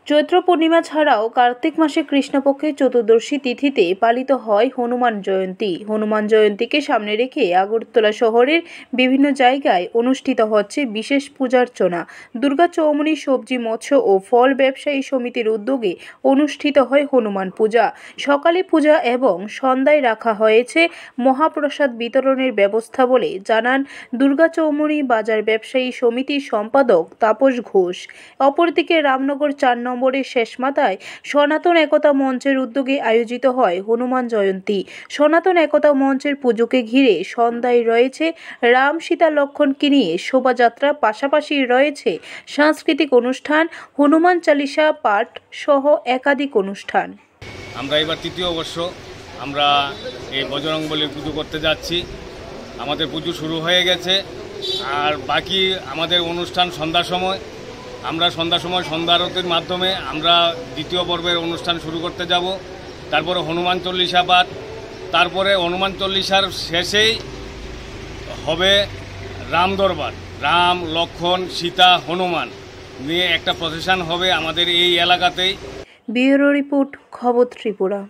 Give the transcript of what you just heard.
চৈত্র পূর্ণিমা ছাড়াও কার্তিক মাসে কৃষ্ণপক্ষের চতুর্দশী তিথিতে পালিত হয় হনুমান জয়ন্তী। হনুমান জয়ন্তীকে সামনে রেখে আগরতলা শহরের বিভিন্ন জায়গায় অনুষ্ঠিত হচ্ছে বিশেষ পূজার্চনা। দুর্গা চৌমুহনী সবজি, মৎস্য ও ফল ব্যবসায়ী সমিতির উদ্যোগে অনুষ্ঠিত হয় হনুমান পূজা। সকালে পূজা এবং সন্ধ্যায় রাখা হয়েছে মহাপ্রসাদ বিতরণের ব্যবস্থা বলে জানান দুর্গা চৌমুহনী বাজার ব্যবসায়ী সমিতির সম্পাদক তাপস ঘোষ। অপরদিকে রামনগর 4 নম্বরের শেষমাথায় সনাতন একতা মঞ্চের উদ্যোগে আয়োজিত হয় হনুমান জয়ন্তী। সনাতন একতা মঞ্চের পুজোকে ঘিরে সন্ধ্যায় রয়েছে রাম সীতা লক্ষ্মণকে নিয়ে শোভাযাত্রা, পাশাপাশি রয়েছে সাংস্কৃতিক অনুষ্ঠান, হনুমান চালিসা পাঠ সহ একাধিক অনুষ্ঠান। আমরা এবার তৃতীয় বর্ষ আমরা এই বজরংবলীর পুজো করতে যাচ্ছি। আমাদের পুজো শুরু হয়ে গেছে, আর বাকি আমাদের অনুষ্ঠান সন্ধ্যার সময়। আমরা সন্ধ্যার সময় সন্ধ্যা আরতির মাধ্যমে আমরা দ্বিতীয় পর্বের অনুষ্ঠান শুরু করতে যাব। তারপরে হনুমান চল্লিশা পাঠ, তারপরে হনুমান চল্লিশার শেষেই হবে রাম দরবার। রাম, লক্ষ্মণ, সীতা, হনুমান নিয়ে একটা প্রসেশন হবে আমাদের এই এলাকাতেই। ব্যুরো রিপোর্ট, খবর ত্রিপুরা।